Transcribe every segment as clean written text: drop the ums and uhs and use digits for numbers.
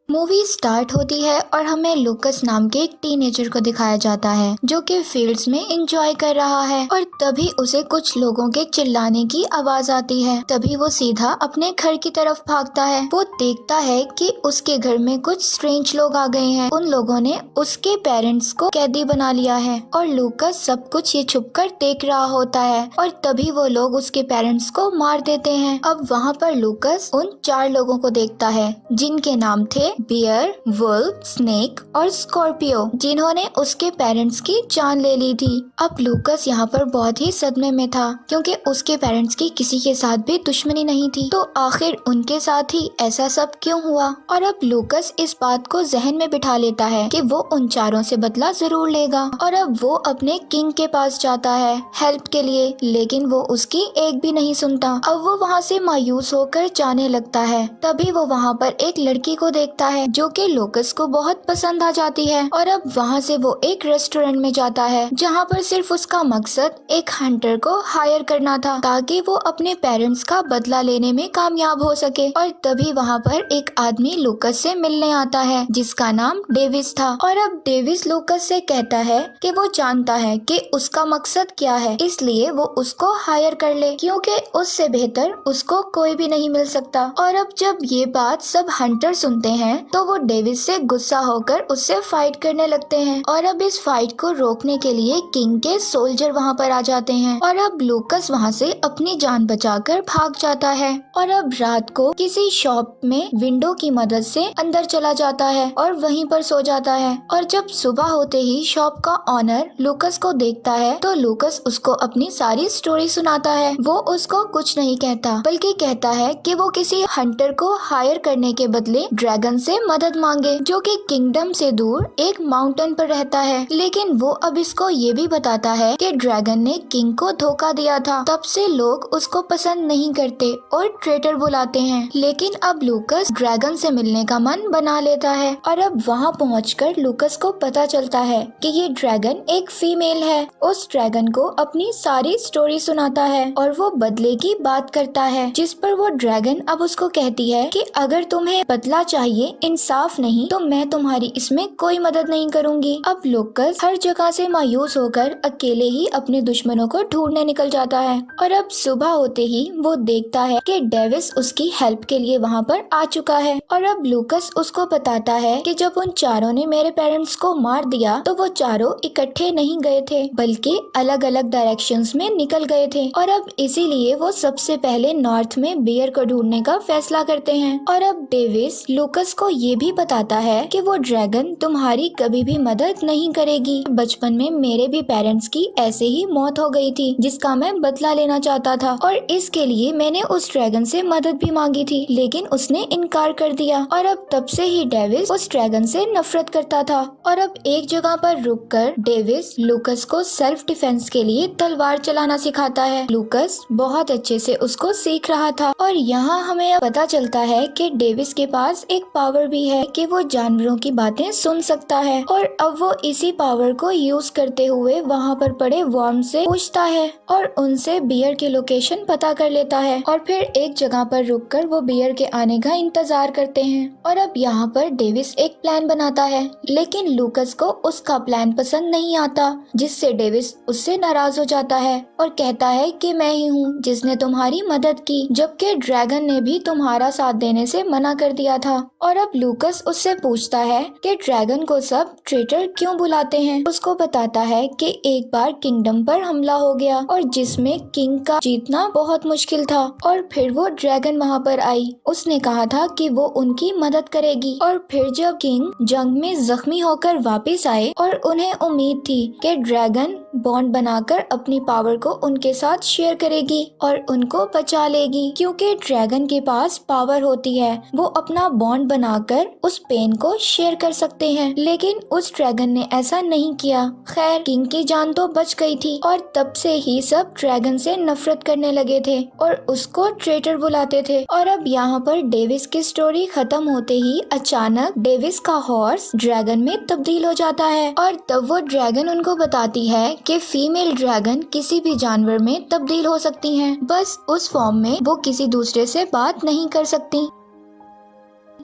Movie start होती है और हमें लूकस नाम के एक टीनेजर को दिखाया जाता है जो कि फील्ड्स में एंजॉय कर रहा है और तभी उसे कुछ लोगों के चिल्लाने की आवाज आती है। तभी वो सीधा अपने घर की तरफ भागता है। वो देखता है कि उसके घर में कुछ स्ट्रेंज लोग आ गए हैं। उन लोगों ने उसके पेरेंट्स को कैदी बना लिया है और लूकस सब कुछ ये छुपकर देख रहा होता है और तभी वो लोग उसके पेरेंट्स को मार देते हैं। अब वहाँ पर लूकस उन 4 लोगों को देखता है जिनके नाम थे बियर, वुल्फ, स्नेक और स्कॉर्पियो, जिन्होंने उसके पेरेंट्स की जान ले ली थी। अब लूकस यहाँ पर बहुत ही सदमे में था क्योंकि उसके पेरेंट्स की किसी के साथ भी दुश्मनी नहीं थी, तो आखिर उनके साथ ही ऐसा सब क्यों हुआ। और अब लूकस इस बात को जहन में बिठा लेता है कि वो उन 4 से बदला जरूर लेगा और अब वो अपने किंग के पास जाता है हेल्प के लिए, लेकिन वो उसकी एक भी नहीं सुनता। अब वो वहाँ से मायूस होकर जाने लगता है। तभी वो वहाँ पर एक लड़की को देखता है जो कि लूकस को बहुत पसंद आ जाती है और अब वहाँ से वो एक रेस्टोरेंट में जाता है जहाँ पर सिर्फ उसका मकसद एक हंटर को हायर करना था ताकि वो अपने पेरेंट्स का बदला लेने में कामयाब हो सके। और तभी वहाँ पर एक आदमी लूकस से मिलने आता है जिसका नाम डेविस था और अब डेविस लूकस से कहता है कि वो जानता है कि उसका मकसद क्या है, इसलिए वो उसको हायर कर ले क्योंकि उससे बेहतर उसको कोई भी नहीं मिल सकता। और अब जब ये बात सब हंटर सुनते हैं तो वो डेविस से गुस्सा होकर उससे फाइट करने लगते हैं और अब इस फाइट को रोकने के लिए किंग के सोल्जर वहाँ पर आ जाते हैं और अब लूकस वहाँ से अपनी जान बचाकर भाग जाता है और अब रात को किसी शॉप में विंडो की मदद से अंदर चला जाता है और वहीं पर सो जाता है। और जब सुबह होते ही शॉप का ऑनर लूकस को देखता है तो लूकस उसको अपनी सारी स्टोरी सुनाता है। वो उसको कुछ नहीं कहता बल्कि कहता है कि वो किसी हंटर को हायर करने के बदले ड्रैगन से मदद मांगे जो कि किंगडम से दूर एक माउंटेन पर रहता है। लेकिन वो अब इसको ये भी बताता है कि ड्रैगन ने किंग को धोखा दिया था, तब से लोग उसको पसंद नहीं करते और ट्रेटर बुलाते हैं। लेकिन अब लूकस ड्रैगन से मिलने का मन बना लेता है और अब वहाँ पहुंचकर लूकस को पता चलता है कि ये ड्रैगन एक फीमेल है। उस ड्रैगन को अपनी सारी स्टोरी सुनाता है और वो बदले की बात करता है, जिस पर वो ड्रैगन अब उसको कहती है कि अगर तुम्हें बदला चाहिए, इंसाफ नहीं, तो मैं तुम्हारी इसमें कोई मदद नहीं करूंगी। अब लूकस हर जगह से मायूस होकर अकेले ही अपने दुश्मनों को ढूंढने निकल जाता है और अब सुबह होते ही वो देखता है कि डेविस उसकी हेल्प के लिए वहाँ पर आ चुका है। और अब लूकस उसको बताता है कि जब उन 4 ने मेरे पेरेंट्स को मार दिया तो वो 4 इकट्ठे नहीं गए थे बल्कि अलग अलग डायरेक्शंस में निकल गए थे और अब इसीलिए वो सबसे पहले नॉर्थ में बियर को ढूंढने का फैसला करते हैं। और अब डेविस लूकस को ये भी बताता है कि वो ड्रैगन तुम्हारी कभी भी मदद नहीं करेगी। बचपन में मेरे भी पेरेंट्स की ऐसे ही मौत हो गई थी जिसका मैं बदला लेना चाहता था और इसके लिए मैंने उस ड्रैगन से मदद भी मांगी थी, लेकिन उसने इनकार कर दिया। और अब तब से ही डेविस उस ड्रैगन से नफरत करता था। और अब एक जगह पर रुककर डेविस लूकस को सेल्फ डिफेंस के लिए तलवार चलाना सिखाता है। लूकस बहुत अच्छे से उसको सीख रहा था और यहाँ हमें अब पता चलता है कि डेविस के पास एक पावर भी है कि वो जानवरों की बातें सुन सकता है और अब वो इसी पावर को यूज करते हुए वहाँ पर पड़े वर्म से पूछता है और उनसे बियर की लोकेशन पता कर लेता है और फिर एक जगह पर रुककर वो बियर के आने का इंतजार करते हैं। और अब यहाँ पर डेविस एक प्लान बनाता है, लेकिन लूकस को उसका प्लान पसंद नहीं आता, जिससे डेविस उससे नाराज हो जाता है और कहता है कि मैं ही हूँ जिसने तुम्हारी मदद की, जबकि ड्रैगन ने भी तुम्हारा साथ देने से मना कर दिया था। और अब लूकस उससे पूछता है कि ड्रैगन को सब ट्रेटर क्यों बुलाते हैं। उसको बताता है कि एक बार किंगडम पर हमला हो गया और जिसमें किंग का जीतना बहुत मुश्किल था और फिर वो ड्रैगन वहाँ पर आई। उसने कहा था कि वो उनकी मदद करेगी और फिर जब किंग जंग में जख्मी होकर वापस आए और उन्हें उम्मीद थी कि ड्रैगन बॉन्ड बनाकर अपनी पावर को उनके साथ शेयर करेगी और उनको बचा लेगी, क्योंकि ड्रैगन के पास पावर होती है, वो अपना बॉन्ड बनाकर उस पेन को शेयर कर सकते हैं। लेकिन उस ड्रैगन ने ऐसा नहीं किया। खैर किंग की जान तो बच गई थी और तब से ही सब ड्रैगन से नफरत करने लगे थे और उसको ट्रेटर बुलाते थे। और अब यहाँ पर डेविस की स्टोरी खत्म होते ही अचानक डेविस का हॉर्स ड्रैगन में तब्दील हो जाता है और तब वो ड्रैगन उनको बताती है कि फीमेल ड्रैगन किसी भी जानवर में तब्दील हो सकती हैं, बस उस फॉर्म में वो किसी दूसरे से बात नहीं कर सकती।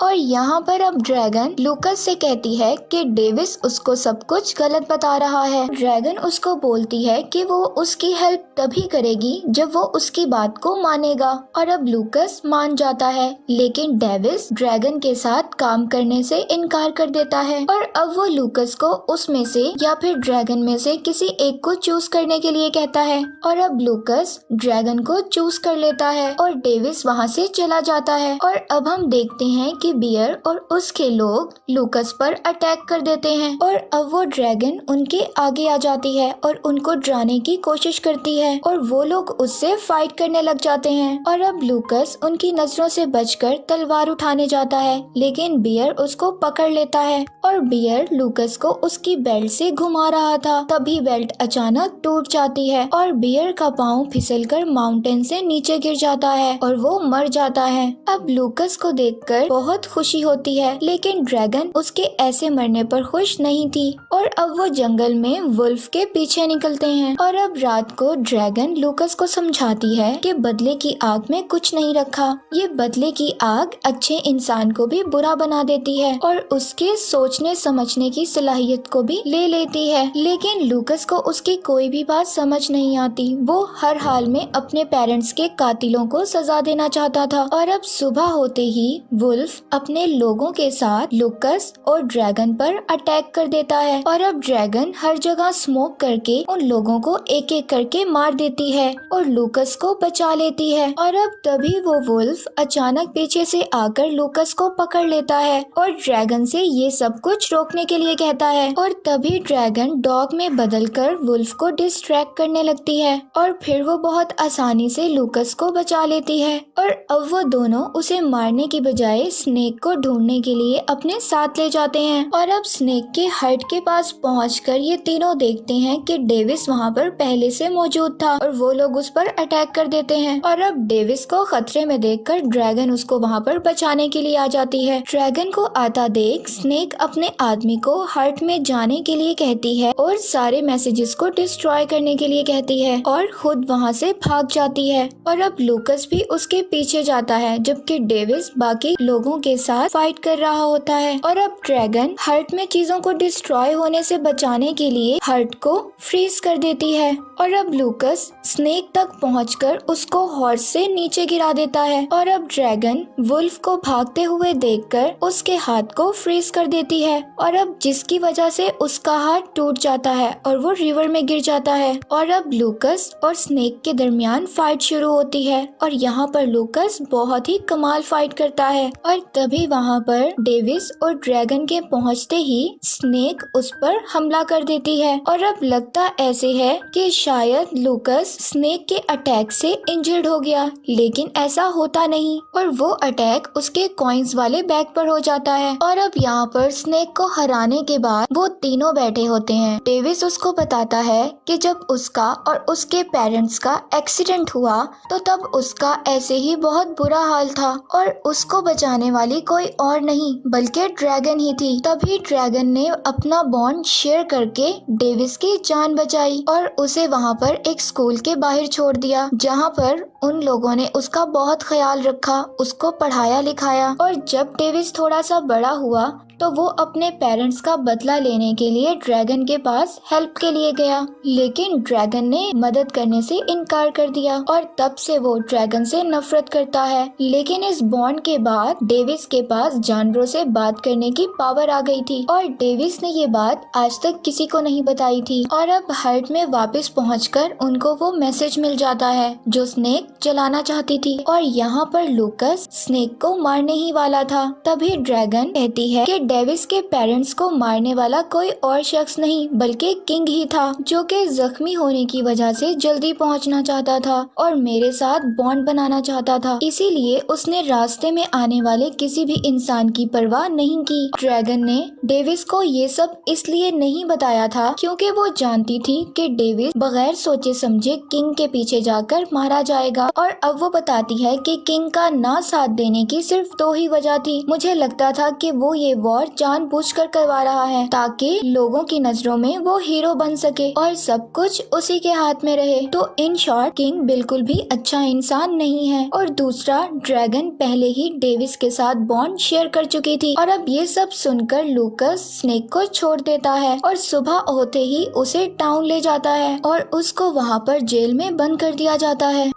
और यहाँ पर अब ड्रैगन लूकस से कहती है कि डेविस उसको सब कुछ गलत बता रहा है। ड्रैगन उसको बोलती है कि वो उसकी हेल्प तभी करेगी जब वो उसकी बात को मानेगा, और अब लूकस मान जाता है। लेकिन डेविस ड्रैगन के साथ काम करने से इनकार कर देता है और अब वो लूकस को उसमें से या फिर ड्रैगन में से किसी एक को चूज करने के लिए कहता है, और अब लूकस ड्रैगन को चूज कर लेता है और डेविस वहाँ से चला जाता है। और अब हम देखते हैं कि बियर और उसके लोग लूकस पर अटैक कर देते हैं और अब वो ड्रैगन उनके आगे आ जाती है और उनको डराने की कोशिश करती है और वो लोग उससे फाइट करने लग जाते हैं। और अब लूकस उनकी नजरों से बचकर तलवार उठाने जाता है, लेकिन बियर उसको पकड़ लेता है और बियर लूकस को उसकी बेल्ट से घुमा रहा था। तभी बेल्ट अचानक टूट जाती है और बियर का पाँव फिसलकर माउंटेन से नीचे गिर जाता है और वो मर जाता है। अब लूकस को देखकर बहुत खुशी होती है, लेकिन ड्रैगन उसके ऐसे मरने पर खुश नहीं थी और अब वो जंगल में वुल्फ के पीछे निकलते हैं। और अब रात को ड्रैगन लूकस को समझाती है कि बदले की आग में कुछ नहीं रखा, ये बदले की आग अच्छे इंसान को भी बुरा बना देती है और उसके सोचने समझने की सलाहियत को भी ले लेती है। लेकिन लूकस को उसकी कोई भी बात समझ नहीं आती। वो हर हाल में अपने पेरेंट्स के कातिलों को सजा देना चाहता था। और अब सुबह होते ही वुल्फ अपने लोगों के साथ लूकस और ड्रैगन पर अटैक कर देता है और अब ड्रैगन हर जगह स्मोक करके उन लोगों को एक एक करके मार देती है और लूकस को बचा लेती है। और अब तभी वो वुल्फ अचानक पीछे से आकर लूकस को पकड़ लेता है और ड्रैगन से ये सब कुछ रोकने के लिए कहता है और तभी ड्रैगन डॉग में बदलकर वुल्फ को डिस्ट्रैक्ट करने लगती है और फिर वो बहुत आसानी से लूकस को बचा लेती है। और अब वो दोनों उसे मारने की बजाय स्नेक को ढूंढने के लिए अपने साथ ले जाते हैं। और अब स्नेक के हट के पास पहुंचकर ये तीनों देखते हैं कि डेविस वहाँ पर पहले से मौजूद था और वो लोग उस पर अटैक कर देते हैं। और अब डेविस को खतरे में देखकर ड्रैगन उसको वहाँ पर बचाने के लिए आ जाती है। ड्रैगन को आता देख स्नेक अपने आदमी को हट में जाने के लिए कहती है और सारे मैसेजेस को डिस्ट्रॉय करने के लिए कहती है और खुद वहाँ से भाग जाती है। और अब लूकस भी उसके पीछे जाता है, जबकि डेविस बाकी लोगों के साथ फाइट कर रहा होता है। और अब ड्रैगन हर्ट में चीजों को डिस्ट्रॉय होने से बचाने के लिए हर्ट को फ्रीज कर देती है और अब लूकस स्नेक तक पहुंचकर उसको हॉर्स से नीचे गिरा देता है। और अब ड्रैगन वुल्फ को भागते हुए देखकर उसके हाथ को फ्रीज कर देती है और अब जिसकी वजह से उसका हाथ टूट जाता है और वो रिवर में गिर जाता है। और अब लूकस और स्नेक के दरमियान फाइट शुरू होती है और यहाँ पर लूकस बहुत ही कमाल फाइट करता है और तभी वहाँ पर डेविस और ड्रैगन के पहुँचते ही स्नेक उस पर हमला कर देती है। और अब लगता ऐसे है कि शायद लूकस स्नेक के अटैक से इंजर्ड हो गया, लेकिन ऐसा होता नहीं और वो अटैक उसके कॉइन्स वाले बैग पर हो जाता है। और अब यहाँ पर स्नेक को हराने के बाद वो तीनों बैठे होते हैं। डेविस उसको बताता है कि जब उसका और उसके पेरेंट्स का एक्सीडेंट हुआ तो तब उसका ऐसे ही बहुत बुरा हाल था और उसको बचाने वाली कोई और नहीं बल्कि ड्रैगन ही थी। तभी ड्रैगन ने अपना बॉन्ड शेयर करके डेविस की जान बचाई और उसे वहाँ पर एक स्कूल के बाहर छोड़ दिया, जहाँ पर उन लोगों ने उसका बहुत ख्याल रखा, उसको पढ़ाया लिखाया। और जब डेविस थोड़ा सा बड़ा हुआ तो वो अपने पेरेंट्स का बदला लेने के लिए ड्रैगन के पास हेल्प के लिए गया, लेकिन ड्रैगन ने मदद करने से इनकार कर दिया और तब से वो ड्रैगन से नफरत करता है। लेकिन इस बॉन्ड के बाद डेविस के पास जानवरों से बात करने की पावर आ गई थी और डेविस ने ये बात आज तक किसी को नहीं बताई थी। और अब हर्ट में वापस पहुंचकर उनको वो मैसेज मिल जाता है जो स्नेक जलाना चाहती थी और यहाँ पर लूकस स्नेक को मारने ही वाला था। तभी ड्रैगन कहती है कि डेविस के पेरेंट्स को मारने वाला कोई और शख्स नहीं बल्कि किंग ही था, जो कि जख्मी होने की वजह से जल्दी पहुंचना चाहता था और मेरे साथ बॉन्ड बनाना चाहता था, इसीलिए उसने रास्ते में आने वाले किसी भी इंसान की परवाह नहीं की। ड्रैगन ने डेविस को ये सब इसलिए नहीं बताया था क्योंकि वो जानती थी कि डेविस बगैर सोचे समझे किंग के पीछे जाकर मारा जाएगा। और अब वो बताती है कि किंग का ना साथ देने की सिर्फ 2 ही वजह थी। मुझे लगता था कि वो ये वॉर और जानबूझकर करवा रहा है ताकि लोगों की नजरों में वो हीरो बन सके और सब कुछ उसी के हाथ में रहे। तो इन शॉर्ट किंग बिल्कुल भी अच्छा इंसान नहीं है। और दूसरा, ड्रैगन पहले ही डेविस के साथ बॉन्ड शेयर कर चुकी थी और अब ये सब सुनकर लूकस स्नेक को छोड़ देता है और सुबह होते ही उसे टाउन ले जाता है और उसको वहाँ पर जेल में बंद कर दिया जाता है।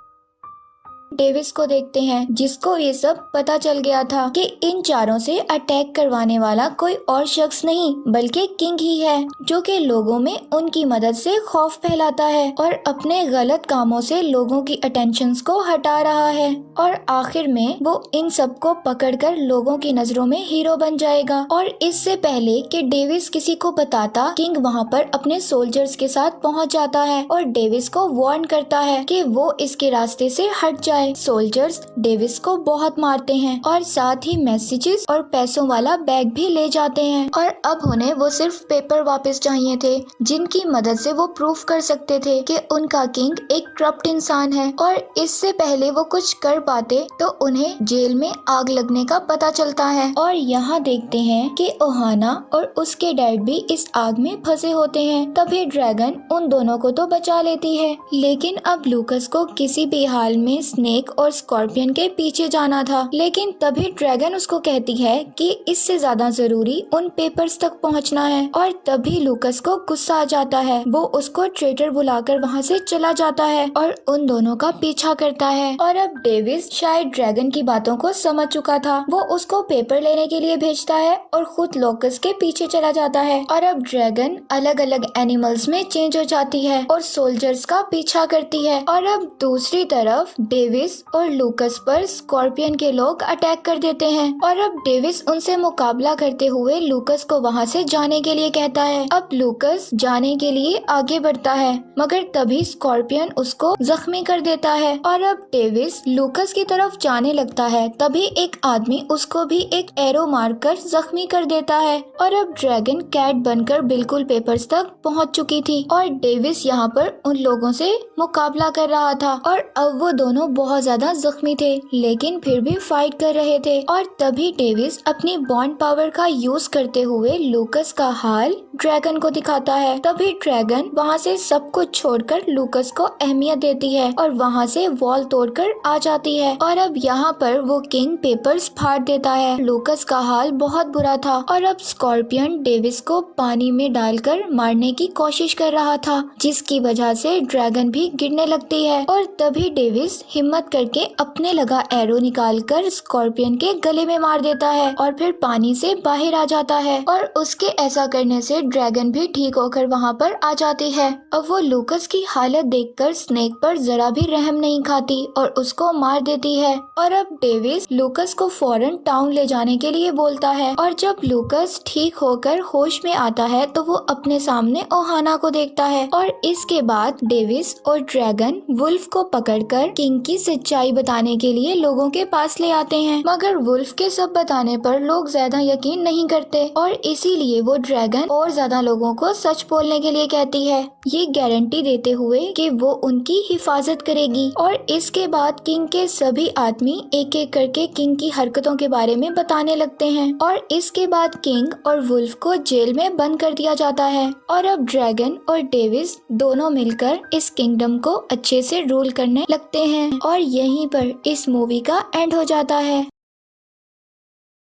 डेविस को देखते हैं जिसको ये सब पता चल गया था कि इन चारों से अटैक करवाने वाला कोई और शख्स नहीं बल्कि किंग ही है, जो कि लोगों में उनकी मदद से खौफ फैलाता है और अपने गलत कामों से लोगों की अटेंशंस को हटा रहा है। और आखिर में वो इन सबको पकड़कर लोगों की नजरों में हीरो बन जाएगा। और इससे पहले कि डेविस किसी को बताता, किंग वहाँ पर अपने सोल्जर्स के साथ पहुँच जाता है और डेविस को वार्न करता है कि वो इसके रास्ते से हट जाए। सोल्जर्स डेविस को बहुत मारते हैं और साथ ही मैसेजेस और पैसों वाला बैग भी ले जाते हैं। और अब उन्हें वो सिर्फ पेपर वापस चाहिए थे जिनकी मदद से वो प्रूफ कर सकते थे कि उनका किंग एक करप्ट इंसान है। और इससे पहले वो कुछ कर पाते तो उन्हें जेल में आग लगने का पता चलता है। और यहाँ देखते हैं कि ओहाना और उसके डैड भी इस आग में फंसे होते हैं। तभी ड्रैगन उन दोनों को तो बचा लेती है, लेकिन अब लूकस को किसी भी हाल में स्नेक और स्कॉर्पियन के पीछे जाना था। लेकिन तभी ड्रैगन उसको कहती है कि इससे ज्यादा जरूरी उन पेपर्स तक पहुंचना है। और तभी लूकस को गुस्सा आ जाता है। वो उसको ट्रेटर बुलाकर वहां से चला जाता है और उन दोनों का पीछा करता है। और अब डेविस शायद ड्रैगन की बातों को समझ चुका था। वो उसको पेपर लेने के लिए भेजता है और खुद लूकस के पीछे चला जाता है। और अब ड्रैगन अलग अलग एनिमल्स में चेंज हो जाती है और सोल्जर्स का पीछा करती है। और अब दूसरी तरफ डेविस और लूकस पर स्कॉर्पियन के लोग अटैक कर देते हैं। और अब डेविस उनसे मुकाबला करते हुए लूकस को वहां से जाने के लिए कहता है। अब लूकस जाने के लिए आगे बढ़ता है, मगर तभी स्कॉर्पियन उसको जख्मी कर देता है। और अब डेविस लूकस की तरफ जाने लगता है, तभी एक आदमी उसको भी एक एरो मारकर जख्मी कर देता है। और अब ड्रैगन कैट बनकर बिल्कुल पेपर्स तक पहुंच चुकी थी और डेविस यहाँ पर उन लोगों से मुकाबला कर रहा था। और अब वो दोनों बहुत ज्यादा जख्मी थे, लेकिन फिर भी फाइट कर रहे थे। और तभी डेविस अपनी बॉन्ड पावर का यूज करते हुए लूकस का हाल ड्रैगन को दिखाता है। तभी ड्रैगन वहाँ से सब कुछ छोड़कर लूकस को अहमियत देती है और वहाँ से वॉल तोड़कर आ जाती है। और अब यहाँ पर वो किंग पेपर्स फाड़ देता है। लूकस का हाल बहुत बुरा था और अब स्कॉर्पियन डेविस को पानी में डालकर मारने की कोशिश कर रहा था, जिसकी वजह से ड्रैगन भी गिरने लगती है। और तभी डेविस हिम्मत करके अपने लगा एरो निकालकर स्कॉर्पियन के गले में मार देता है और फिर पानी से बाहर आ जाता है। और उसके ऐसा करने से ड्रैगन भी ठीक होकर वहाँ पर आ जाती है। अब वो लूकस की हालत देखकर स्नेक पर जरा भी रहम नहीं खाती और उसको मार देती है। और अब डेविस लूकस को फौरन टाउन ले जाने के लिए बोलता है। और जब लूकस ठीक होकर होश में आता है तो वो अपने सामने ओहाना को देखता है। और इसके बाद डेविस और ड्रैगन वुल्फ को पकड़कर किंग की सच्चाई बताने के लिए लोगों के पास ले आते हैं, मगर वुल्फ के सब बताने पर लोग ज्यादा यकीन नहीं करते और इसीलिए वो ड्रैगन और ज्यादा लोगों को सच बोलने के लिए कहती है, ये गारंटी देते हुए कि वो उनकी हिफाजत करेगी। और इसके बाद किंग के सभी आदमी एक एक करके किंग की हरकतों के बारे में बताने लगते हैं और इसके बाद किंग और वुल्फ को जेल में बंद कर दिया जाता है। और अब ड्रैगन और डेविस दोनों मिलकर इस किंगडम को अच्छे से रूल करने लगते हैं और यहीं पर इस मूवी का एंड हो जाता है।